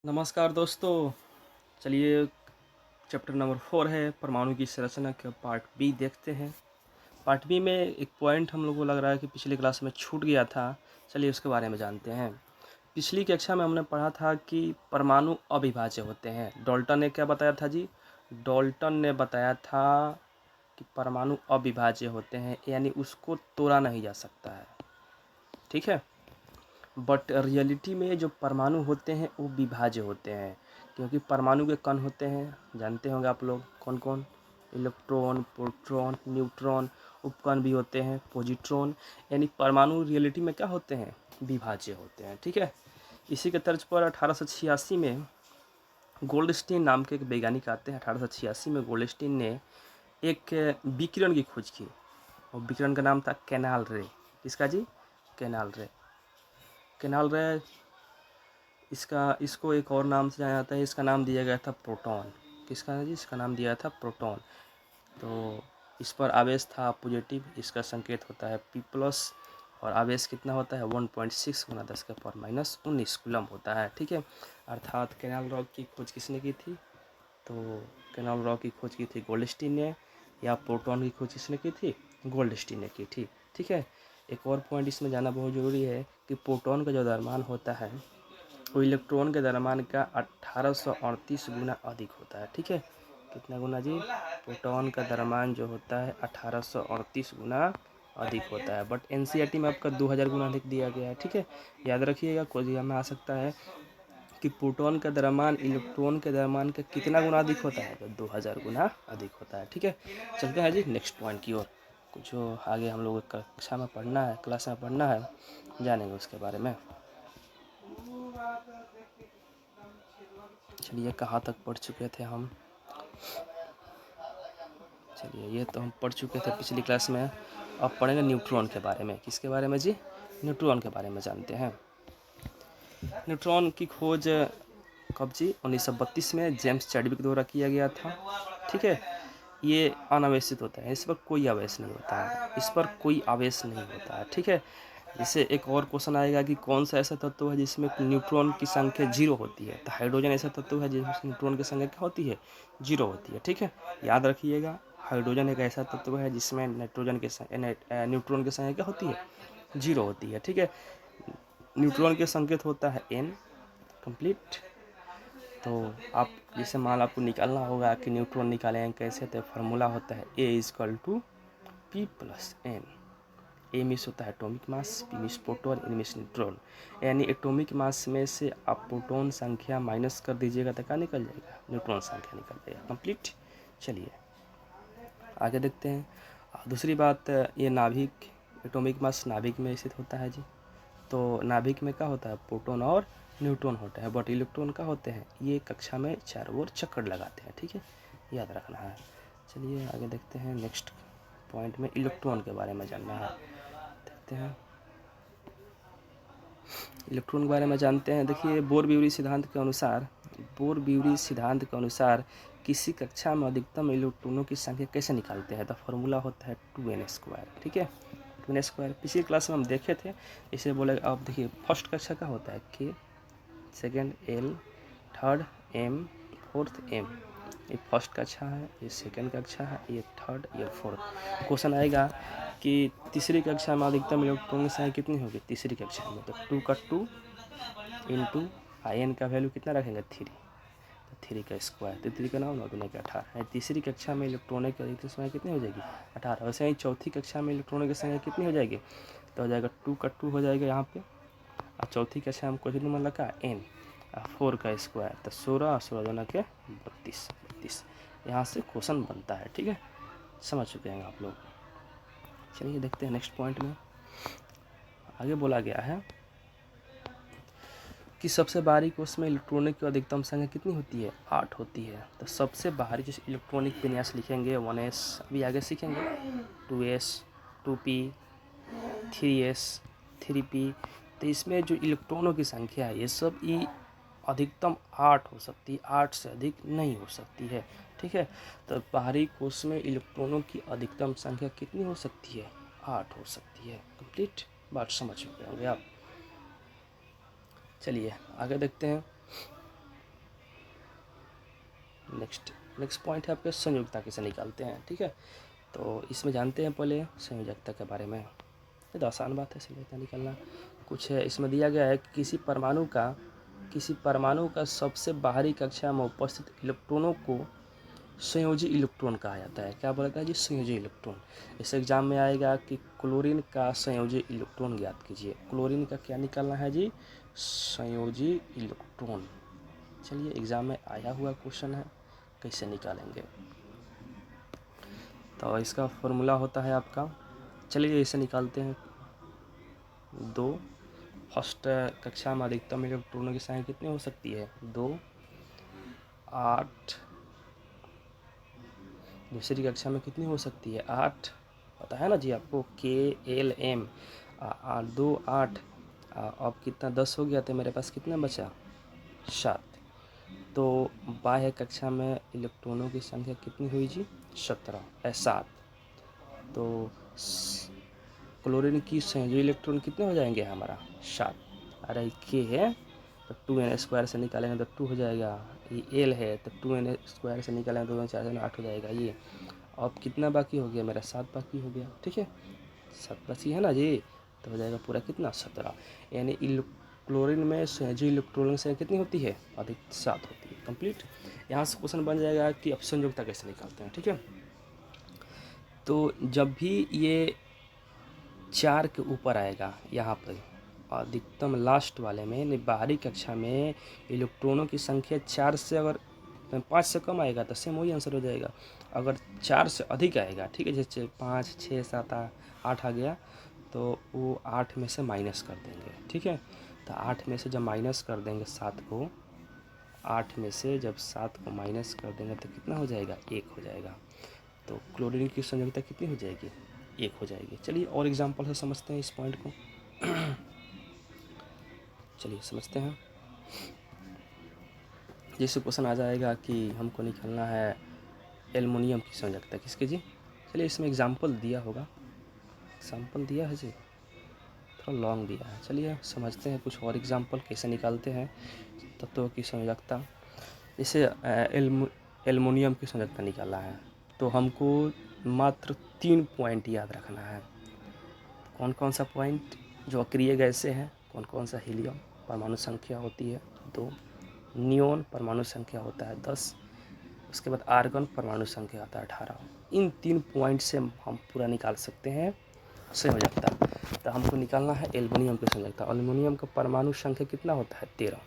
नमस्कार दोस्तों। चलिए, चैप्टर नंबर 4 है परमाणु की संरचना का पार्ट बी देखते हैं। पार्ट बी में एक पॉइंट हम लोग को लग रहा है कि पिछली क्लास में छूट गया था। चलिए उसके बारे में जानते हैं। पिछली कक्षा में हमने पढ़ा था कि परमाणु अविभाज्य होते हैं। डाल्टन ने क्या बताया था जी? डाल्टन ने बताया था कि परमाणु अविभाज्य होते हैं, यानी उसको तोड़ा नहीं जा सकता है। ठीक है, बट रियलिटी में जो परमाणु होते हैं वो विभाज्य होते हैं, क्योंकि परमाणु के कण होते हैं, जानते होंगे आप लोग कौन कौन। Electron, proton, neutron. उपकण भी होते हैं पॉजिट्रॉन। यानी परमाणु रियलिटी में क्या होते हैं? विभाज्य होते हैं। ठीक है, इसी के तर्ज पर 1886 में गोल्डस्टीन नाम के एक वैज्ञानिक आते हैं। 1886 में गोल्डस्टीन ने एक विकिरण की खोज की, और विकिरण का नाम था कैनाल रे। किसका जी? कैनाल रे। कैनाल रे इसको एक और नाम से जाना जाता है। इसका नाम दिया गया था प्रोटॉन। किसका है जी? इसका नाम दिया था प्रोटॉन। तो इस पर आवेश था पॉजिटिव। इसका संकेत होता है P+, और आवेश कितना होता है? 1.6 × 10⁻⁻19 कूलम होता है। ठीक है, अर्थात कैनाल रॉक की खोज किसने की थी? तो कैनाल रॉक की खोज की थी गोल्डस्टीन ने, या प्रोटॉन की खोज किसने की थी? गोल्डस्टीन ने की थी। ठीक है, एक और पॉइंट इसमें जाना बहुत ज़रूरी है कि प्रोटॉन का जो द्रव्यमान होता है वो इलेक्ट्रॉन के द्रव्यमान का 1838 गुना अधिक होता है। ठीक है, कितना गुना जी? प्रोटॉन का द्रव्यमान जो होता है 1838 गुना अधिक होता है, बट एनसीईआरटी में आपका 2000 गुना अधिक दिया गया है। ठीक है, याद रखिएगा, कोई में आ सकता है कि प्रोटॉन का द्रव्यमान इलेक्ट्रॉन के द्रव्यमान का कितना गुना अधिक होता है? तो 2000 गुना अधिक होता है। ठीक है, चलते हैं जी नेक्स्ट पॉइंट की ओर। कुछ जो आगे हम लोग कक्षा में पढ़ना है, क्लास में पढ़ना है, जानेंगे उसके बारे में। चलिए, कहाँ तक पढ़ चुके थे हम? चलिए, ये तो हम पढ़ चुके थे पिछली क्लास में। अब पढ़ेंगे न्यूट्रॉन के बारे में। किसके बारे में जी? न्यूट्रॉन के बारे में जानते हैं। न्यूट्रॉन की खोज कब जी? 1932 में जेम्स चैडविक द्वारा किया गया था। ठीक है, ये अनावेशित होता है, इस पर कोई आवेश नहीं होता है, इस पर कोई आवेश नहीं होता है। ठीक है, जैसे एक और क्वेश्चन आएगा कि कौन सा ऐसा तत्व है जिसमें न्यूट्रॉन की संख्या 0 होती है? तो हाइड्रोजन ऐसा तत्व है जिसमें न्यूट्रॉन की संख्या क्या होती है? 0 होती है। ठीक है, याद रखिएगा, हाइड्रोजन एक ऐसा तत्व है जिसमें न्यूट्रॉन की संख्या क्या होती है? 0 होती है। ठीक है, न्यूट्रॉन के संकेत होता है N। कंप्लीट। तो आप जैसे मान आपको निकालना होगा कि न्यूट्रॉन निकालें कैसे, तो फार्मूला होता है A=P+N। ए मिस होता है एटॉमिक मास, पी मिस प्रोटॉन, एन मिस न्यूट्रॉन। यानी एटॉमिक मास में से आप प्रोटॉन संख्या माइनस कर दीजिएगा तो क्या निकल जाएगा? न्यूट्रॉन संख्या निकल जाएगा। कंप्लीट। चलिए आगे देखते हैं। दूसरी बात, ये नाभिक, एटॉमिक मास नाभिक में स्थित होता है जी। तो नाभिक में क्या होता है? प्रोटॉन और न्यूट्रॉन होता है, बट इलेक्ट्रॉन क्या होते हैं? ये कक्षा में चारों ओर चक्कर लगाते हैं। ठीक है, याद रखना है। चलिए आगे देखते हैं। नेक्स्ट पॉइंट में इलेक्ट्रॉन के बारे में जानना है, देखते हैं। इलेक्ट्रॉन के बारे में जानते हैं। देखिए, बोर-ब्यूरी सिद्धांत के अनुसार किसी कक्षा में अधिकतम इलेक्ट्रॉनों की संख्या कैसे निकालते हैं? तो फार्मूला होता है 2n²। ठीक है, 2n²। पिछली क्लास में हम देखे थे। इसे बोले, अब देखिए, फर्स्ट कक्षा का होता है K, second L, third M, fourth M। ये फर्स्ट कक्षा है, ये सेकेंड कक्षा है, ये थर्ड, ये फोर्थ। क्वेश्चन आएगा कि तीसरी कक्षा में अधिकतम इलेक्ट्रॉन की संख्या कितनी होगी? तीसरी कक्षा में तो 2 का 2 इंटू आयन का वैल्यू कितना रखेंगे? 3। तो 3 का स्क्वायर, तो 3 का 9, 9 दूनी का 18। तीसरी कक्षा में इलेक्ट्रॉनों की अधिकतम संख्या कितनी हो जाएगी? 18। वैसे ही चौथी कक्षा में इलेक्ट्रॉनों की संख्या कितनी हो जाएगी? तो हो जाएगा 2 का 2 हो जाएगा यहाँ पे। और चौथी कक्षा में क्वेश्चन नंबर लगा n, 4 का स्क्वायर, तो 16, 16 दूना के 32। यहाँ से क्वेश्चन बनता है। ठीक है, समझ चुके हैं आप लोग। चलिए देखते हैं नेक्स्ट पॉइंट में। आगे बोला गया है कि सबसे बारीक उसमें इलेक्ट्रॉनिक की अधिकतम संख्या कितनी होती है? 8 होती है। तो सबसे बाहरी जो इलेक्ट्रॉनिक विन्यास लिखेंगे 1s, अभी आगे सीखेंगे, 2s, 2p, 3s, 3p। तो इसमें जो इलेक्ट्रॉनों की संख्या है, ये सब ई अधिकतम 8 हो सकती है, 8 से अधिक नहीं हो सकती है। ठीक है, तो बाहरी कोश में इलेक्ट्रॉनों की अधिकतम संख्या कितनी हो सकती है? 8 हो सकती है। कंप्लीट बात समझ चुके होंगे आप। चलिए आगे देखते हैं। नेक्स्ट पॉइंट है आपके संयोजकता कैसे निकालते हैं। ठीक है, तो इसमें जानते हैं पहले संयोजकता के बारे में। ये तो आसान बात है संयोजकता निकालना। कुछ है इसमें दिया गया है कि किसी परमाणु का सबसे बाहरी कक्षा में उपस्थित इलेक्ट्रॉनों को संयोजी इलेक्ट्रॉन कहा जाता है। क्या बोलता है जी? संयोजी इलेक्ट्रॉन। इस एग्जाम में आएगा कि क्लोरीन का संयोजी इलेक्ट्रॉन ज्ञात कीजिए। क्लोरीन का क्या निकालना है जी? संयोजी इलेक्ट्रॉन। चलिए, एग्जाम में आया हुआ क्वेश्चन है, कैसे निकालेंगे। तो इसका फॉर्मूला होता है आपका, चलिए इसे निकालते हैं। 2 फर्स्ट कक्षा में अधिकतम इलेक्ट्रॉनों की संख्या कितनी हो सकती है? 2, 8। दूसरी कक्षा में कितनी हो सकती है? 8। पता है ना जी आपको, KLM। 8 2 8। अब कितना 10 हो गया, तो मेरे पास कितना बचा? 7। तो बाह्य कक्षा में इलेक्ट्रॉनों की संख्या कितनी हुई जी? 17 7। तो क्लोरीन की संयोजी इलेक्ट्रॉन कितने हो जाएंगे हमारा? 7। अरे के है तो 2n² से निकालेंगे तो 2 हो जाएगा। ये L है तो 2n² से निकालेंगे तो 4 से 8 हो जाएगा ये। अब कितना बाकी हो गया मेरा? 7 बाकी हो गया। ठीक है, 7 बची है ना जी, तो हो जाएगा पूरा कितना? 17। यानी क्लोरीन में संयोजी इलेक्ट्रॉन से कितनी होती है? अधिक 7 होती है। कंप्लीट। यहाँ से क्वेश्चन बन जाएगा कि अब संयोजकता कैसे निकालते हैं। ठीक है, तो जब भी ये 4 के ऊपर आएगा, यहाँ पर अधिकतम लास्ट वाले में, यानी बाहरी कक्षा में इलेक्ट्रॉनों की संख्या 4 से, अगर 5 से कम आएगा तो सेम वही आंसर हो जाएगा। अगर 4 से अधिक आएगा, ठीक है, जैसे 5 6 7 8 आ गया, तो वो 8 में से माइनस कर देंगे। ठीक है, तो 8 में से जब माइनस कर देंगे 7 को, 8 में से जब 7 को माइनस कर देंगे तो कितना हो जाएगा? 1 हो जाएगा। तो क्लोरीन की संयोजकता कितनी हो जाएगी? 1 हो जाएगी। चलिए और एग्जांपल से समझते हैं इस पॉइंट को। चलिए समझते हैं। जैसे क्वेश्चन आ जाएगा कि हमको निकालना है एल्युमिनियम की संयोजकता किसकी जी? चलिए इसमें एग्जांपल दिया होगा, एग्जांपल दिया है जी, थोड़ा लॉन्ग दिया है। चलिए समझते हैं कुछ और एग्जांपल कैसे निकालते हैं तत्वों की संयोजकता। जैसे एल्युमिनियम की संयोजकता निकालना है, तो हमको मात्र 3 पॉइंट याद रखना है। कौन कौन सा पॉइंट? जो अक्रिय गैसें हैं, कौन कौन सा? हीलियम, परमाणु संख्या होती है 2। नियोन, परमाणु संख्या होता है 10। उसके बाद आर्गन, परमाणु संख्या आता है 18। इन 3 पॉइंट से हम पूरा निकाल सकते हैं संयोजकता। तो हमको निकालना है एल्युमिनियम की संयोजकता। एल्युमिनियम का परमाणु संख्या कितना होता है? 13।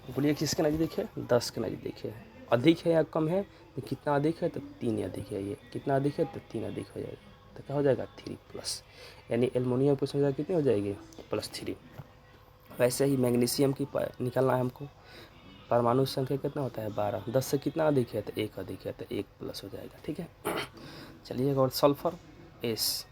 बोलिए किसके नज़दीक है? 10 के नज़दीक है। अधिक है या कम है? तो कितना अधिक है? तो 3 अधिक है। ये कितना अधिक है? तो 3 अधिक हो जाएगा। तो क्या हो जाएगा? 3+। यानी एल्युमिनियम की संख्या कितनी हो जाएगी? +3। वैसे ही मैग्नीशियम की निकालना है हमको। परमाणु संख्या कितना होता है? 12। 10 से कितना अधिक है? तो 1 अधिक है, तो 1+ हो जाएगा। ठीक है, चलिए। और सल्फर एस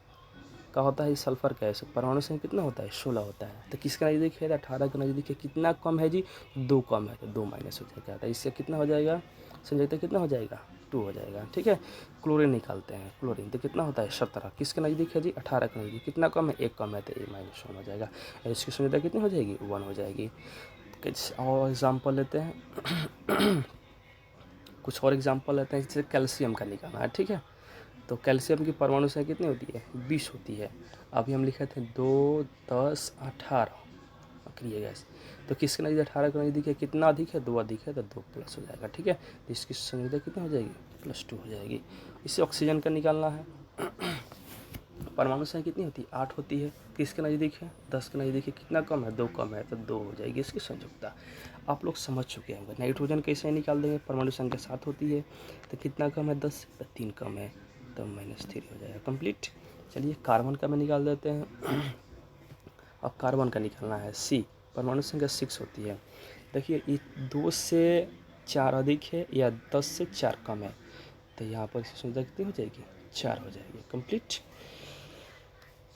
का होता है सल्फर गैस, परमाणु संख्या कितना होता है? 16 होता है। तो किसके नज़दीक है? 18 के नज़दीक है। कितना कम है जी? 2 कम है, तो 2 माइनस हो जाएगा। तो इससे कितना हो जाएगा? संयोजकता कितना हो जाएगा? 2 हो जाएगा। ठीक है, क्लोरीन निकालते हैं। क्लोरीन तो कितना होता है? 17। किसके नज़दीक है जी? 18 के नज़दीक। कितना कम है? 1 कम है, तो -1 हो जाएगा। इसकी संयोजकता कितनी हो जाएगी? 1 हो जाएगी। और एग्जाम्पल लेते हैं कुछ और एग्जाम्पल लेते हैं। जैसे कैल्शियम का निकालना है। ठीक है, तो कैल्शियम की परमाणु संख्या कितनी होती है? 20 होती है। अभी हम लिखे थे 2 10 18 अक्रिय गैस। तो किसके नज़दीक? 18 के नज़दीक है। कितना अधिक है? 2 अधिक है, तो 2+ हो जाएगा। ठीक है, तो इसकी संयोजकता कितनी हो जाएगी? +2 हो जाएगी। इससे ऑक्सीजन का निकालना है। परमाणु संख्या कितनी होती है? 8 होती है। किसके नज़दीक है? 10 के नज़दीक है। कितना कम है? 2 कम है, तो 2 हो जाएगी इसकी संयोजकता। आप लोग समझ चुके होंगे। नाइट्रोजन कैसे निकाल देंगे? परमाणु संख्या 7 होती है, तो कितना कम है? 10, तो 3 कम है, तो -3 हो जाएगा। कंप्लीट। चलिए कार्बन का में निकाल देते हैं। अब कार्बन का निकालना है। C, परमाणु संख्या 6 होती है। देखिए ये 2 से 4 अधिक है या 10 से 4 कम है, तो यहाँ पर इसकी संयोजकता कितनी हो जाएगी? 4 हो जाएगी। कंप्लीट।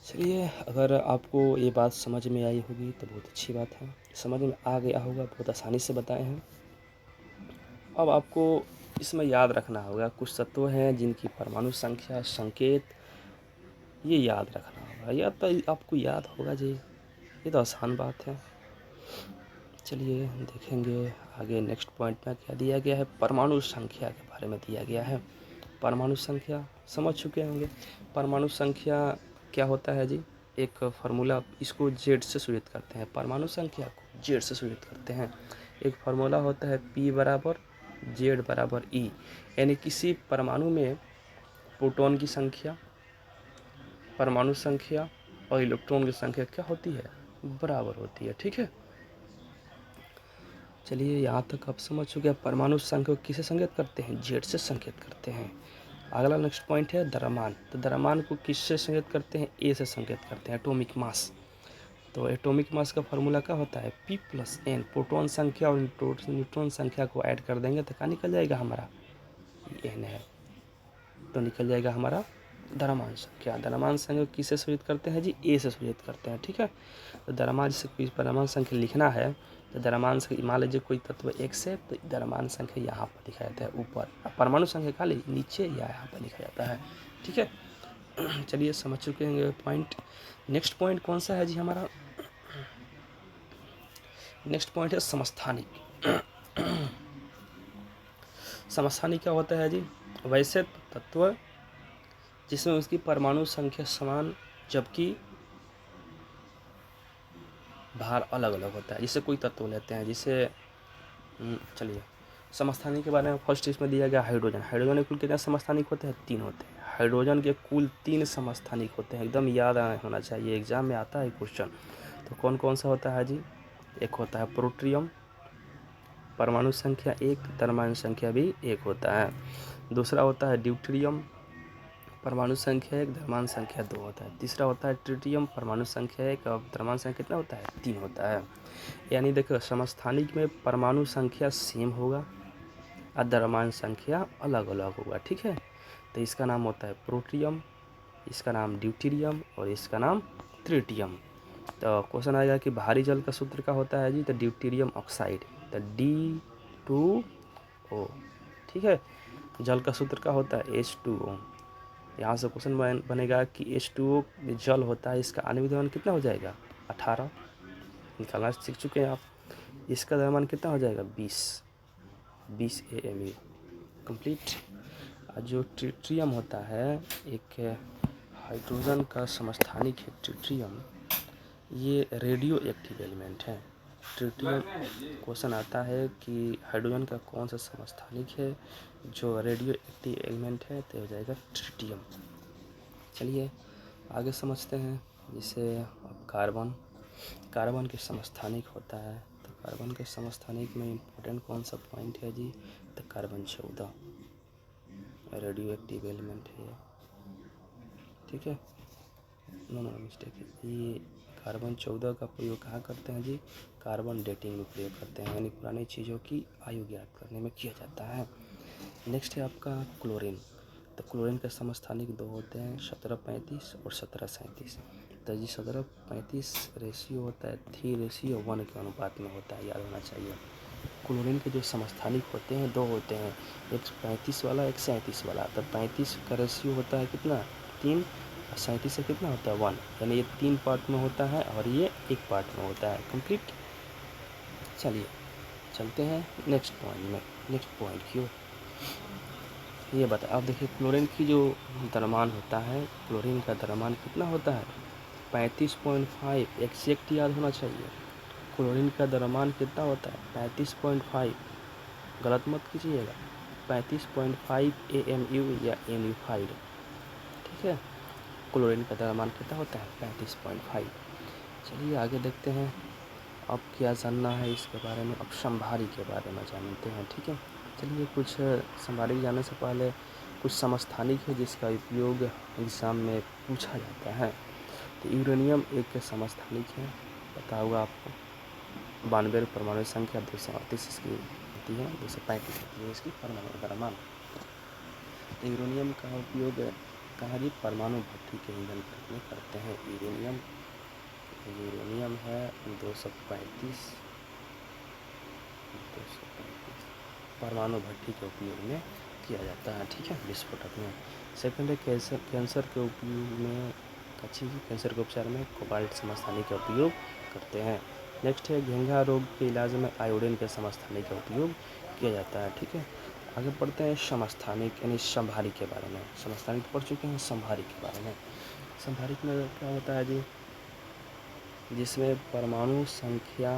चलिए, अगर आपको ये बात समझ में आई होगी तो बहुत अच्छी बात है। समझ में आ गया होगा, बहुत आसानी से बताए हैं। अब आपको इसमें याद रखना होगा, कुछ तत्व हैं जिनकी परमाणु संख्या, संकेत, ये याद रखना होगा। या तो आपको याद होगा जी, ये तो आसान बात है। चलिए देखेंगे आगे नेक्स्ट पॉइंट में क्या दिया गया है परमाणु संख्या के बारे में। बारे में दिया गया है। परमाणु संख्या समझ चुके होंगे। परमाणु संख्या क्या होता है जी, एक फार्मूला, इसको जेड से सूचित करते हैं। परमाणु संख्या को जेड से सूचित करते हैं। एक फार्मूला होता है P बराबर जेड बराबर E, यानी किसी परमाणु में प्रोटॉन की संख्या, परमाणु संख्या और इलेक्ट्रॉन की संख्या क्या होती है, बराबर होती है। ठीक है, चलिए यहाँ तक आप समझ चुके हैं। परमाणु संख्या को किसे संकेत करते हैं, जेड से संकेत करते हैं। अगला नेक्स्ट पॉइंट है द्रव्यमान। तो द्रव्यमान को किससे संकेत करते हैं, ए से संकेत करते हैं, एटॉमिक मास। तो एटॉमिक मास का फॉर्मूला क्या होता है, P + N। प्रोटॉन संख्या और न्यूट्रॉन संख्या को ऐड कर देंगे तो क्या निकल जाएगा हमारा, N है, तो निकल जाएगा हमारा द्रव्यमान संख्या। द्रव्यमान संख्या किससे सूचित करते हैं जी, ए से सूचित करते हैं। ठीक है, तो द्रव्यमान से कोई द्रव्यमान संख्या लिखना है तो द्रव्यमान संख्या, मान लीजिए कोई तत्व X है तो द्रव्यमान संख्या यहाँ पर लिखा जाता है ऊपर, परमाणु संख्या का नीचे या यहाँ पर लिखा जाता है। ठीक है, चलिए समझ चुके हैं पॉइंट। नेक्स्ट पॉइंट कौन सा है जी हमारा, नेक्स्ट पॉइंट है समस्थानिक। समस्थानिक क्या होता है जी, वैसे तत्व जिसमें उसकी परमाणु संख्या समान जबकि भार अलग अलग होता है। जैसे कोई तत्व लेते हैं, जिसे चलिए समस्थानिक के बारे में फर्स्ट इसमें दिया गया हाइड्रोजन। हाइड्रोजन के कुल कितने समस्थानिक होते हैं, 3 होते हैं। हाइड्रोजन के कुल 3 समस्थानिक होते हैं, एकदम याद होना चाहिए, एग्जाम में आता है क्वेश्चन। तो कौन कौन सा होता है जी, एक होता है प्रोट्रियम, परमाणु संख्या 1, द्रव्यमान संख्या भी 1 होता है। दूसरा होता है ड्यूटेरियम, परमाणु संख्या 1, द्रव्यमान संख्या 2 होता है। तीसरा होता है ट्रिटियम, परमाणु संख्या 1 और द्रव्यमान संख्या कितना होता है, 3 होता है। यानी देखो समस्थानिक में परमाणु संख्या सेम होगा और द्रव्यमान संख्या अलग अलग होगा। ठीक है, तो इसका नाम होता है प्रोट्रियम, इसका नाम ड्यूटेरियम और इसका नाम ट्रिटियम। तो क्वेश्चन आएगा कि भारी जल का सूत्र क्या होता है जी, तो ड्यूटेरियम ऑक्साइड, तो D2O। ठीक है, जल का सूत्र क्या होता है, H2O। यहाँ से क्वेश्चन बनेगा कि H2O जल होता है, इसका आणविक द्रव्यमान कितना हो जाएगा, 18 निकालना सीख चुके हैं आप। इसका द्रव्यमान कितना हो जाएगा, 20 AMU कंप्लीट। जो ट्रिटियम होता है, एक हाइड्रोजन का समस्थानिक है ट्रिटियम, ये रेडियो एक्टिव एलिमेंट है। ट्रिटियम क्वेश्चन आता है कि हाइड्रोजन का कौन सा समस्थानिक है जो रेडियो एक्टिव एलिमेंट है, तो हो जाएगा ट्रिटियम। चलिए आगे समझते हैं। जैसे अब कार्बन के समस्थानिक होता है, तो कार्बन के समस्थानिक में इम्पोर्टेंट कौन सा पॉइंट है जी, तो कार्बन 14 रेडियो एक्टिव एलिमेंट है। ठीक है, नो मिस्टेक है, ये कार्बन 14 का प्रयोग कहाँ करते हैं जी, कार्बन डेटिंग में प्रयोग करते हैं, यानी पुरानी चीज़ों की आयु ज्ञात करने में किया जाता है। नेक्स्ट है आपका क्लोरीन। तो क्लोरीन के समस्थानिक 2 होते हैं, 1735 और 1737। तो जी 1735 रेशियो होता है 3:1 के अनुपात में होता है, याद होना चाहिए। क्लोरीन के जो समस्थानिक होते हैं 2 होते हैं, एक 35 वाला, एक 37 वाला। तो 35 का रेशियो होता है कितना, 3, और 37 से कितना होता है 1, यानी ये 3 पार्ट में होता है और ये 1 पार्ट में होता है कंप्लीट। चलिए चलते हैं नेक्स्ट पॉइंट में। नेक्स्ट पॉइंट क्यों, ये बताए आप देखिए, क्लोरीन की जो द्रव्यमान होता है, क्लोरीन का द्रव्यमान कितना होता है, 35.5, एग्जैक्ट याद होना चाहिए। क्लोरीन का द्रव्यमान कितना होता है, 35.5, गलत मत कीजिएगा, 35.5 AMU या NU5। ठीक है, क्लोरीन का द्रव्यमान कितना होता है, 35.5। चलिए आगे देखते हैं, अब क्या जानना है इसके बारे में, अब समभारी के बारे में जानते हैं। ठीक है, चलिए कुछ समभारी जानने से पहले कुछ समस्थानिक है जिसका उपयोग एग्जाम में पूछा जाता है। तो यूरेनियम एक समस्थानिक है, पता होगा आपको, 92 परमाणु संख्या, 238 इसकी होती है, 235 होती है इसकी परमाणु द्रव्यमान। तो यूरेनियम का उपयोग कहाँ जी, परमाणु भट्टी के ईंधन में करते हैं। यूरेनियम है 235 परमाणु भट्टी के उपयोग में किया जाता है। ठीक है, विस्फोटक में। सेकंड है कैंसर के उपयोग में, कैंसर के उपचार में कोबाल्ट समस्थानिक का उपयोग करते हैं। नेक्स्ट है घेंघा रोग के इलाज में आयोडीन के समस्थानिक का उपयोग किया जाता है। ठीक है, आगे बढ़ते हैं समस्थानिक यानी संभारिक के बारे में। समस्थानिक पढ़ चुके हैं, संभारिक के बारे में। संभारिक में क्या होता है जी, जिसमें परमाणु संख्या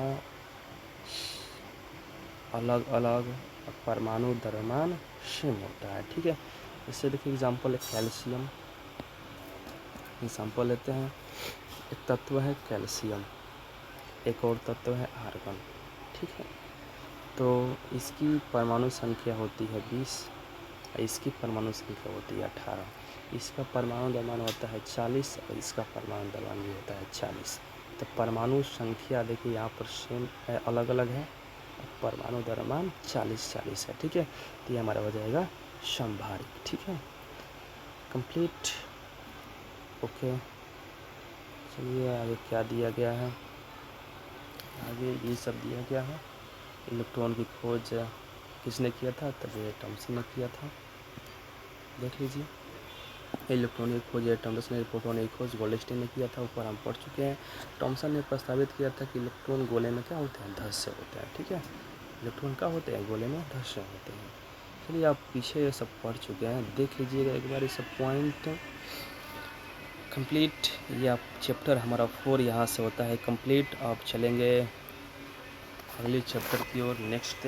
अलग अलग और परमाणु द्रव्यमान सेम होता है। ठीक है, इससे देखिए एग्जाम्पल है कैल्शियम। एग्जाम्पल लेते हैं, एक तत्व है कैल्शियम, एक और तत्व है आर्गन। ठीक है, तो इसकी परमाणु संख्या होती है 20 और इसकी परमाणु संख्या होती है 18। इसका परमाणु द्रव्यमान होता है 40 और इसका परमाणु द्रव्यमान भी होता है 40। तो परमाणु संख्या देखिए यहाँ पर सेम है, अलग अलग है, और परमाणु द्रव्यमान 40-40 है। ठीक है, तो ये हमारा हो जाएगा संभारिक। ठीक है, कंप्लीट। ओके, चलिए आगे क्या दिया गया है। आगे ये सब दिया गया है। इलेक्ट्रॉन की खोज किसने किया था, तब ये थॉमसन ने किया था। देख लीजिए, इलेक्ट्रॉन की खोज थॉमसन ने, प्रोटॉन की खोज गोल्डस्टीन ने किया था, ऊपर हम पढ़ चुके हैं। थॉमसन ने प्रस्तावित किया था कि इलेक्ट्रॉन गोले में क्या होते हैं, धस्य होते हैं। ठीक है, इलेक्ट्रॉन क्या होते हैं, गोले में धस्य होते हैं। चलिए आप पीछे ये सब पढ़ चुके हैं, देख लीजिएगा एक बार ये सब पॉइंट कंप्लीट। ये आप चैप्टर हमारा 4 यहाँ से होता है कंप्लीट। आप चलेंगे अगले चैप्टर की ओर। नेक्स्ट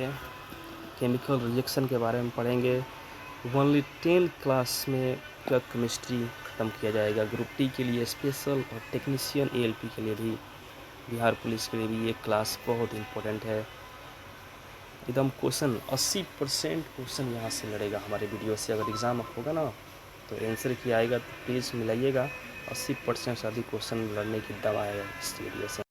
केमिकल रिएक्शन के बारे में पढ़ेंगे। ओनली 10 क्लास में का केमिस्ट्री ख़त्म किया जाएगा। ग्रुप टी के लिए स्पेशल और टेक्नीशियन एएलपी के लिए भी, बिहार पुलिस के लिए भी ये क्लास बहुत इम्पोर्टेंट है। एकदम क्वेश्चन 80% क्वेश्चन यहाँ से लड़ेगा हमारे वीडियो से। अगर एग्ज़ाम होगा ना तो आंसर किया आएगा तो प्लीज़ मिलाइएगा। 80% से अधिक क्वेश्चन लड़ने की दवा है इस वीडियो से।